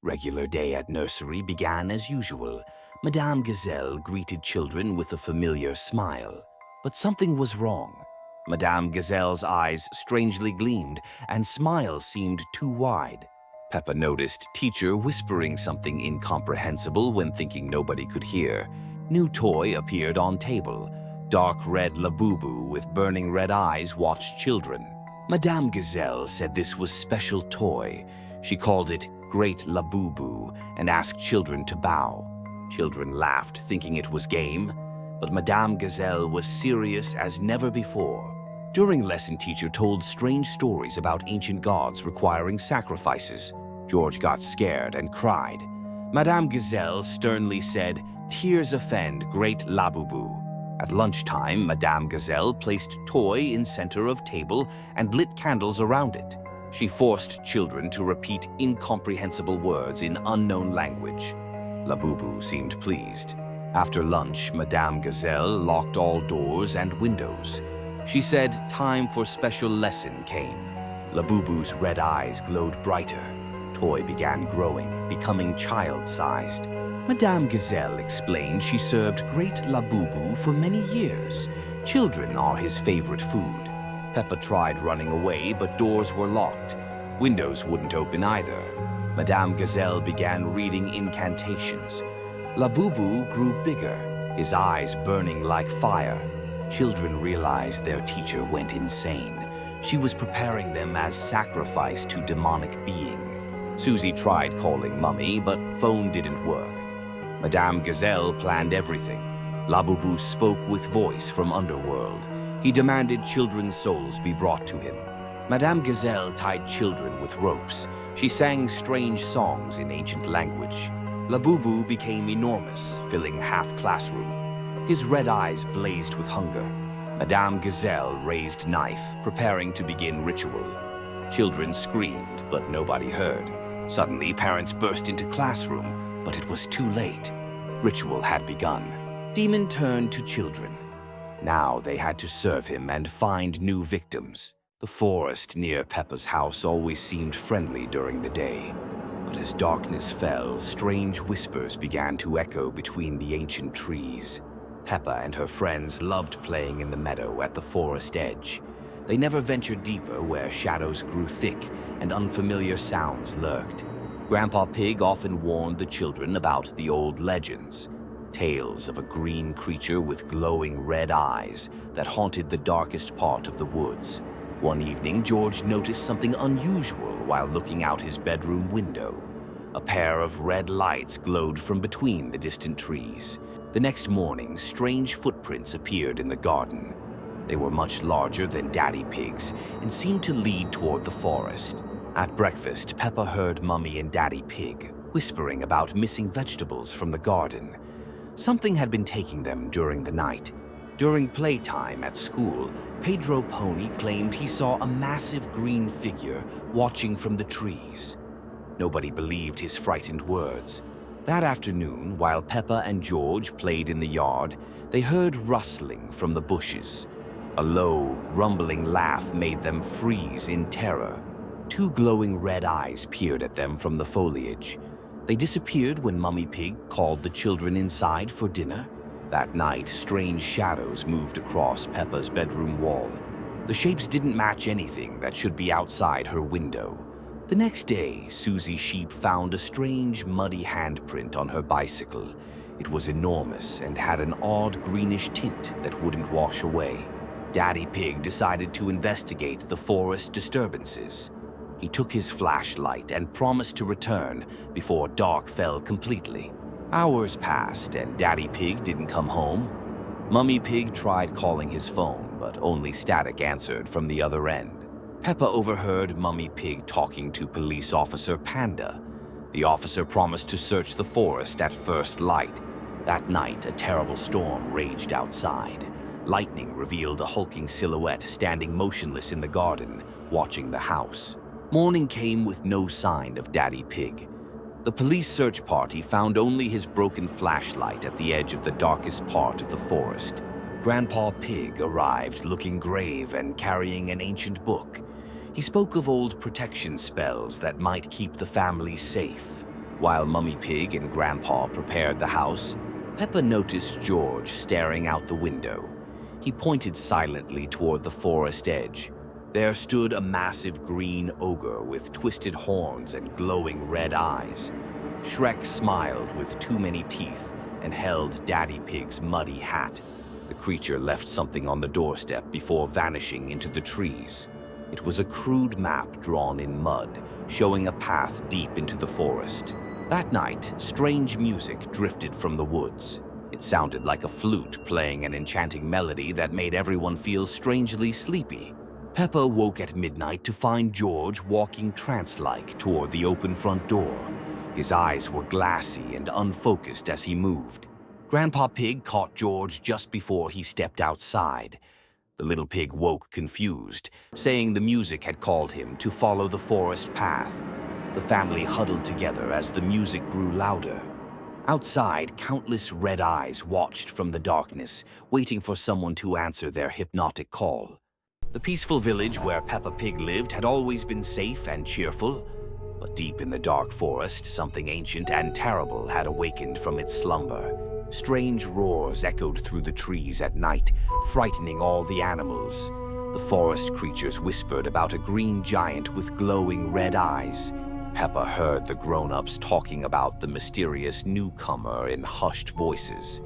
Regular day at nursery began as usual. Madame Gazelle greeted children with a familiar smile. But something was wrong. Madame Gazelle's eyes strangely gleamed, and smiles seemed too wide. Peppa noticed teacher whispering something incomprehensible when thinking nobody could hear. New toy appeared on table. Dark red labubu with burning red eyes watched children. Madame Gazelle said this was special toy. She called it Great Labubu and asked children to bow. Children laughed, thinking it was game, but Madame Gazelle was serious as never before. During lesson, teacher told strange stories about ancient gods requiring sacrifices. George got scared and cried. Madame Gazelle sternly said, "Tears offend Great Labubu." At lunchtime, Madame Gazelle placed toy in center of table and lit candles around it. She forced children to repeat incomprehensible words in unknown language. Labubu seemed pleased. After lunch, Madame Gazelle locked all doors and windows. She said time for special lesson came. Labubu's red eyes glowed brighter. Toy began growing, becoming child-sized. Madame Gazelle explained she served Great Labubu for many years. Children are his favorite food. Peppa tried running away, but doors were locked. Windows wouldn't open either. Madame Gazelle began reading incantations. Labubu grew bigger, his eyes burning like fire. Children realized their teacher went insane. She was preparing them as sacrifice to demonic being. Susie tried calling Mummy, but phone didn't work. Madame Gazelle planned everything. Labubu spoke with voice from underworld. He demanded children's souls be brought to him. Madame Gazelle tied children with ropes. She sang strange songs in ancient language. Labubu became enormous, filling half classroom. His red eyes blazed with hunger. Madame Gazelle raised knife, preparing to begin ritual. Children screamed, but nobody heard. Suddenly, parents burst into classroom, but it was too late. Ritual had begun. Demon turned to children. Now they had to serve him and find new victims. The forest near Peppa's house always seemed friendly during the day. But as darkness fell, strange whispers began to echo between the ancient trees. Peppa and her friends loved playing in the meadow at the forest edge. They never ventured deeper where shadows grew thick and unfamiliar sounds lurked. Grandpa Pig often warned the children about the old legends. Tales of a green creature with glowing red eyes that haunted the darkest part of the woods. One evening, George noticed something unusual while looking out his bedroom window. A pair of red lights glowed from between the distant trees. The next morning, strange footprints appeared in the garden. They were much larger than Daddy Pig's and seemed to lead toward the forest. At breakfast, Peppa heard Mummy and Daddy Pig whispering about missing vegetables from the garden. Something had been taking them during the night. During playtime at school, Pedro Pony claimed he saw a massive green figure watching from the trees. Nobody believed his frightened words. That afternoon, while Peppa and George played in the yard, they heard rustling from the bushes. A low, rumbling laugh made them freeze in terror. Two glowing red eyes peered at them from the foliage. They disappeared when Mummy Pig called the children inside for dinner. That night, strange shadows moved across Peppa's bedroom wall. The shapes didn't match anything that should be outside her window. The next day, Susie Sheep found a strange, muddy handprint on her bicycle. It was enormous and had an odd greenish tint that wouldn't wash away. Daddy Pig decided to investigate the forest disturbances. He took his flashlight and promised to return before dark fell completely. Hours passed and Daddy Pig didn't come home. Mummy Pig tried calling his phone, but only static answered from the other end. Peppa overheard Mummy Pig talking to Police Officer Panda. The officer promised to search the forest at first light. That night, a terrible storm raged outside. Lightning revealed a hulking silhouette standing motionless in the garden, watching the house. Morning came with no sign of Daddy Pig. The police search party found only his broken flashlight at the edge of the darkest part of the forest. Grandpa Pig arrived looking grave and carrying an ancient book. He spoke of old protection spells that might keep the family safe. While Mummy Pig and Grandpa prepared the house, Peppa noticed George staring out the window. He pointed silently toward the forest edge. There stood a massive green ogre with twisted horns and glowing red eyes. Shrek smiled with too many teeth and held Daddy Pig's muddy hat. The creature left something on the doorstep before vanishing into the trees. It was a crude map drawn in mud, showing a path deep into the forest. That night, strange music drifted from the woods. It sounded like a flute playing an enchanting melody that made everyone feel strangely sleepy. Peppa woke at midnight to find George walking trance-like toward the open front door. His eyes were glassy and unfocused as he moved. Grandpa Pig caught George just before he stepped outside. The little pig woke confused, saying the music had called him to follow the forest path. The family huddled together as the music grew louder. Outside, countless red eyes watched from the darkness, waiting for someone to answer their hypnotic call. The peaceful village where Peppa Pig lived had always been safe and cheerful, but deep in the dark forest, something ancient and terrible had awakened from its slumber. Strange roars echoed through the trees at night, frightening all the animals. The forest creatures whispered about a green giant with glowing red eyes. Peppa heard the grown-ups talking about the mysterious newcomer in hushed voices.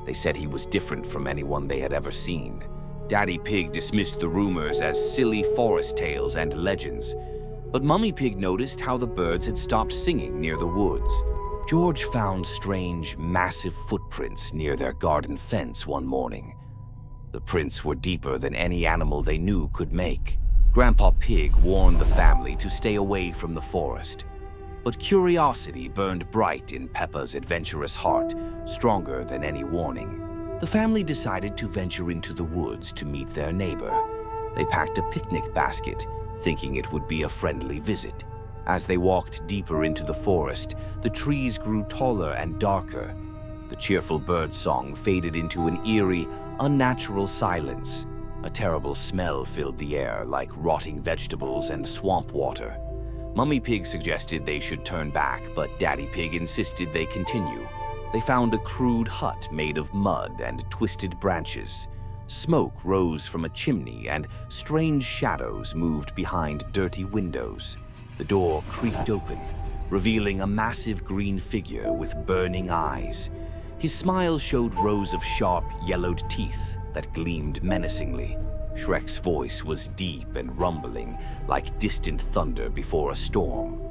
They said he was different from anyone they had ever seen. Daddy Pig dismissed the rumors as silly forest tales and legends, but Mummy Pig noticed how the birds had stopped singing near the woods. George found strange, massive footprints near their garden fence one morning. The prints were deeper than any animal they knew could make. Grandpa Pig warned the family to stay away from the forest. But curiosity burned bright in Peppa's adventurous heart, stronger than any warning. The family decided to venture into the woods to meet their neighbor. They packed a picnic basket, thinking it would be a friendly visit. As they walked deeper into the forest, the trees grew taller and darker. The cheerful bird song faded into an eerie, unnatural silence. A terrible smell filled the air, like rotting vegetables and swamp water. Mummy Pig suggested they should turn back, but Daddy Pig insisted they continue. They found a crude hut made of mud and twisted branches. Smoke rose from a chimney, and strange shadows moved behind dirty windows. The door creaked open, revealing a massive green figure with burning eyes. His smile showed rows of sharp, yellowed teeth that gleamed menacingly. Shrek's voice was deep and rumbling, like distant thunder before a storm.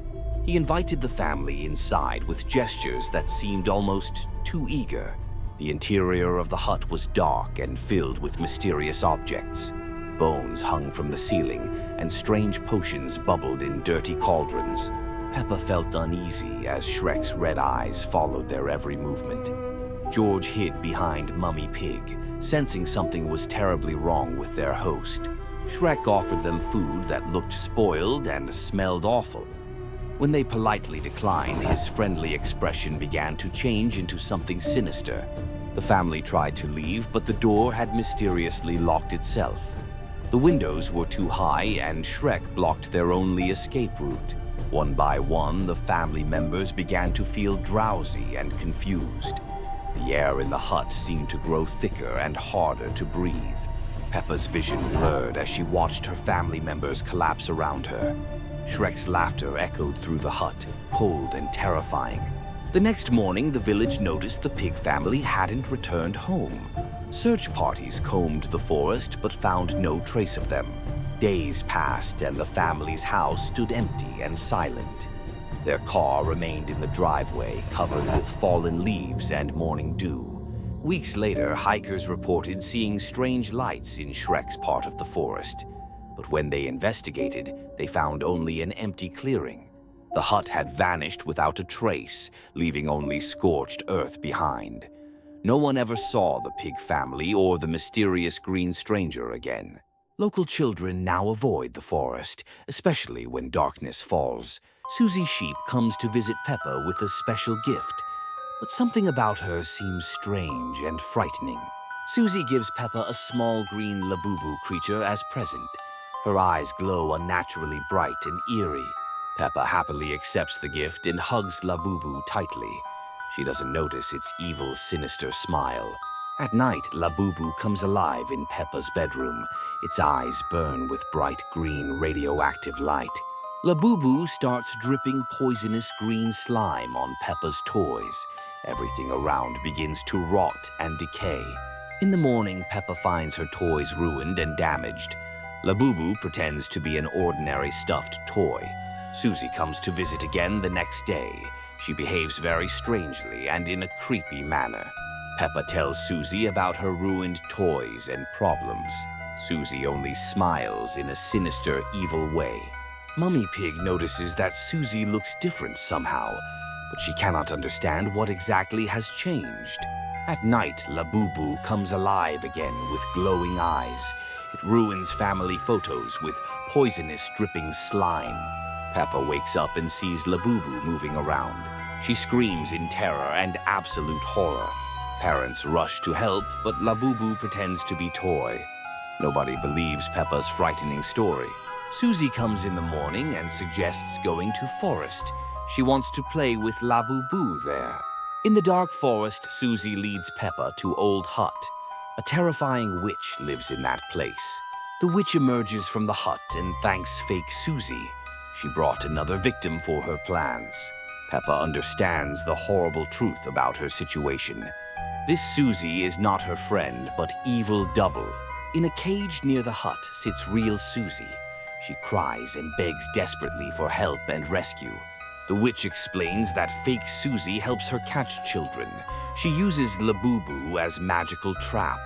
He invited the family inside with gestures that seemed almost too eager. The interior of the hut was dark and filled with mysterious objects. Bones hung from the ceiling, and strange potions bubbled in dirty cauldrons. Peppa felt uneasy as Shrek's red eyes followed their every movement. George hid behind Mummy Pig, sensing something was terribly wrong with their host. Shrek offered them food that looked spoiled and smelled awful. When they politely declined, his friendly expression began to change into something sinister. The family tried to leave, but the door had mysteriously locked itself. The windows were too high, and Shrek blocked their only escape route. One by one, the family members began to feel drowsy and confused. The air in the hut seemed to grow thicker and harder to breathe. Peppa's vision blurred as she watched her family members collapse around her. Shrek's laughter echoed through the hut, cold and terrifying. The next morning, the village noticed the pig family hadn't returned home. Search parties combed the forest but found no trace of them. Days passed and the family's house stood empty and silent. Their car remained in the driveway, covered with fallen leaves and morning dew. Weeks later, hikers reported seeing strange lights in Shrek's part of the forest. But when they investigated, they found only an empty clearing. The hut had vanished without a trace, leaving only scorched earth behind. No one ever saw the pig family or the mysterious green stranger again. Local children now avoid the forest, especially when darkness falls. Susie Sheep comes to visit Peppa with a special gift, but something about her seems strange and frightening. Susie gives Peppa a small green labubu creature as present. Her eyes glow unnaturally bright and eerie. Peppa happily accepts the gift and hugs Labubu tightly. She doesn't notice its evil, sinister smile. At night, Labubu comes alive in Peppa's bedroom. Its eyes burn with bright green radioactive light. Labubu starts dripping poisonous green slime on Peppa's toys. Everything around begins to rot and decay. In the morning, Peppa finds her toys ruined and damaged. Labubu pretends to be an ordinary stuffed toy. Susie comes to visit again the next day. She behaves very strangely and in a creepy manner. Peppa tells Susie about her ruined toys and problems. Susie only smiles in a sinister, evil way. Mummy Pig notices that Susie looks different somehow, but she cannot understand what exactly has changed. At night, Labubu comes alive again with glowing eyes. It ruins family photos with poisonous dripping slime. Peppa wakes up and sees Labubu moving around. She screams in terror and absolute horror. Parents rush to help, but Labubu pretends to be toy. Nobody believes Peppa's frightening story. Susie comes in the morning and suggests going to forest. She wants to play with Labubu there. In the dark forest, Susie leads Peppa to Old Hut. A terrifying witch lives in that place. The witch emerges from the hut and thanks fake Susie. She brought another victim for her plans. Peppa understands the horrible truth about her situation. This Susie is not her friend, but evil double. In a cage near the hut sits real Susie. She cries and begs desperately for help and rescue. The witch explains that fake Susie helps her catch children. She uses Labubu as magical trap.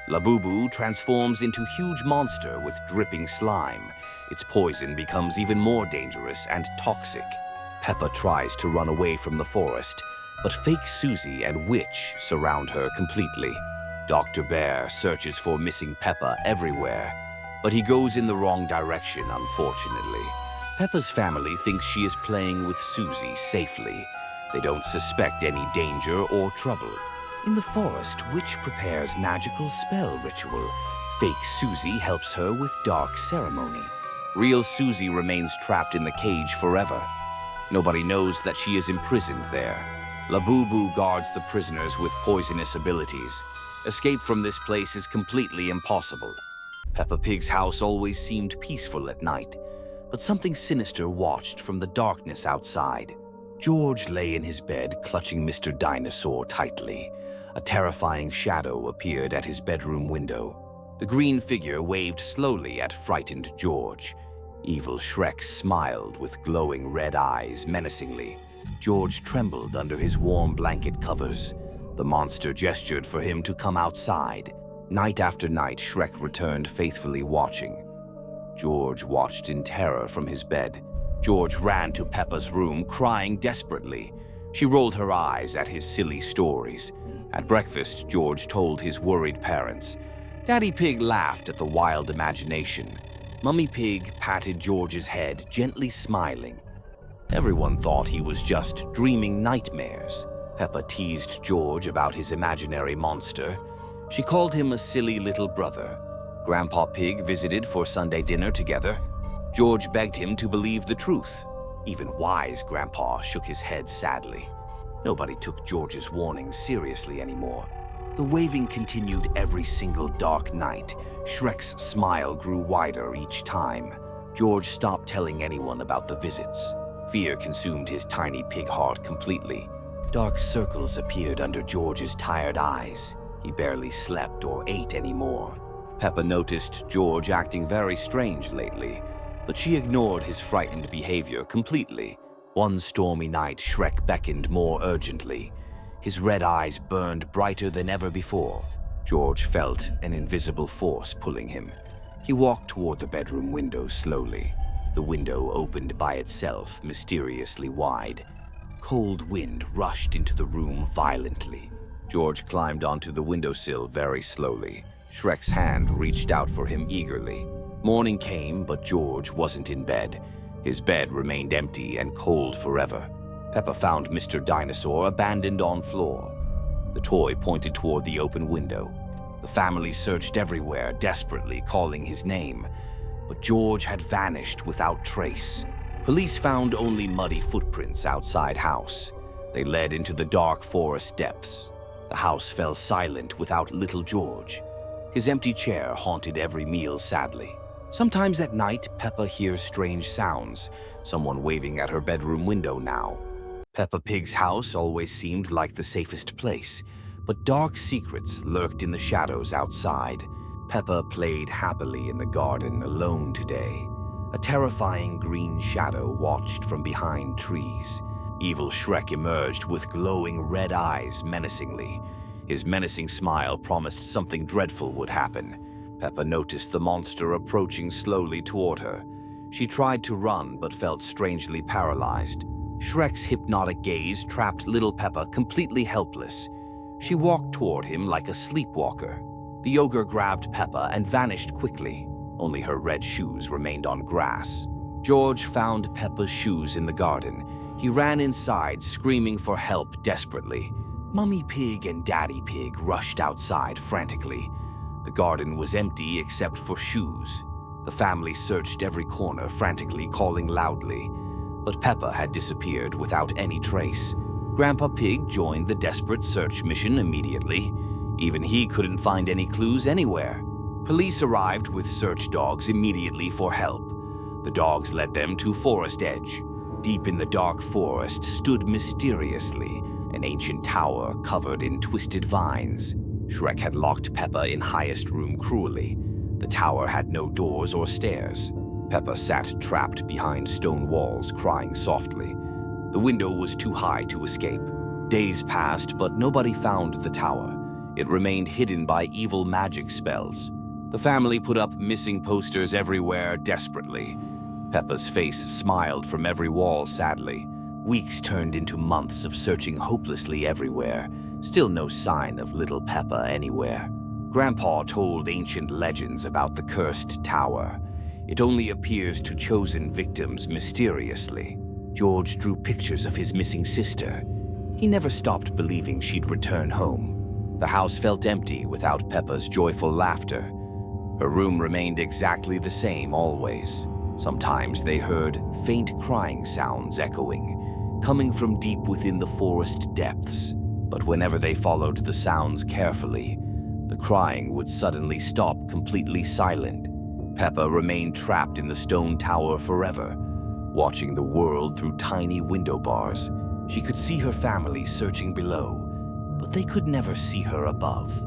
Labubu transforms into a huge monster with dripping slime. Its poison becomes even more dangerous and toxic. Peppa tries to run away from the forest, but fake Susie and witch surround her completely. Dr. Bear searches for missing Peppa everywhere, but he goes in the wrong direction, unfortunately. Peppa's family thinks she is playing with Susie safely. They don't suspect any danger or trouble. In the forest, Witch prepares magical spell ritual. Fake Susie helps her with dark ceremony. Real Susie remains trapped in the cage forever. Nobody knows that she is imprisoned there. Labubu guards the prisoners with poisonous abilities. Escape from this place is completely impossible. Peppa Pig's house always seemed peaceful at night, but something sinister watched from the darkness outside. George lay in his bed, clutching Mr. Dinosaur tightly. A terrifying shadow appeared at his bedroom window. The green figure waved slowly at frightened George. Evil Shrek smiled with glowing red eyes menacingly. George trembled under his warm blanket covers. The monster gestured for him to come outside. Night after night, Shrek returned faithfully watching. George watched in terror from his bed. George ran to Peppa's room, crying desperately. She rolled her eyes at his silly stories. At breakfast, George told his worried parents. Daddy Pig laughed at the wild imagination. Mummy Pig patted George's head, gently smiling. Everyone thought he was just dreaming nightmares. Peppa teased George about his imaginary monster. She called him a silly little brother. Grandpa Pig visited for Sunday dinner together. George begged him to believe the truth. Even wise Grandpa shook his head sadly. Nobody took George's warnings seriously anymore. The waving continued every single dark night. Shrek's smile grew wider each time. George stopped telling anyone about the visits. Fear consumed his tiny pig heart completely. Dark circles appeared under George's tired eyes. He barely slept or ate anymore. Peppa noticed George acting very strange lately, but she ignored his frightened behavior completely. One stormy night, Shrek beckoned more urgently. His red eyes burned brighter than ever before. George felt an invisible force pulling him. He walked toward the bedroom window slowly. The window opened by itself, mysteriously wide. Cold wind rushed into the room violently. George climbed onto the windowsill very slowly. Shrek's hand reached out for him eagerly. Morning came, but George wasn't in bed. His bed remained empty and cold forever. Peppa found Mr. Dinosaur abandoned on floor. The toy pointed toward the open window. The family searched everywhere, desperately calling his name. But George had vanished without trace. Police found only muddy footprints outside house. They led into the dark forest depths. The house fell silent without little George. His empty chair haunted every meal sadly. Sometimes at night, Peppa hears strange sounds, someone waving at her bedroom window now. Peppa Pig's house always seemed like the safest place, but dark secrets lurked in the shadows outside. Peppa played happily in the garden alone today. A terrifying green shadow watched from behind trees. Evil Shrek emerged with glowing red eyes menacingly. His menacing smile promised something dreadful would happen. Peppa noticed the monster approaching slowly toward her. She tried to run but felt strangely paralyzed. Shrek's hypnotic gaze trapped little Peppa completely helpless. She walked toward him like a sleepwalker. The ogre grabbed Peppa and vanished quickly. Only her red shoes remained on grass. George found Peppa's shoes in the garden. He ran inside, screaming for help desperately. Mummy Pig and Daddy Pig rushed outside frantically. The garden was empty except for shoes. The family searched every corner frantically, calling loudly. But Peppa had disappeared without any trace. Grandpa Pig joined the desperate search mission immediately. Even he couldn't find any clues anywhere. Police arrived with search dogs immediately for help. The dogs led them to Forest Edge. Deep in the dark forest stood mysteriously an ancient tower covered in twisted vines. Shrek had locked Peppa in highest room cruelly. The tower had no doors or stairs. Peppa sat trapped behind stone walls, crying softly. The window was too high to escape. Days passed, but nobody found the tower. It remained hidden by evil magic spells. The family put up missing posters everywhere desperately. Peppa's face smiled from every wall sadly. Weeks turned into months of searching hopelessly everywhere. Still no sign of little Peppa anywhere. Grandpa told ancient legends about the cursed tower. It only appears to chosen victims mysteriously. George drew pictures of his missing sister. He never stopped believing she'd return home. The house felt empty without Peppa's joyful laughter. Her room remained exactly the same always. Sometimes they heard faint crying sounds echoing, coming from deep within the forest depths. But whenever they followed the sounds carefully, the crying would suddenly stop completely silent. Peppa remained trapped in the stone tower forever, watching the world through tiny window bars. She could see her family searching below, but they could never see her above.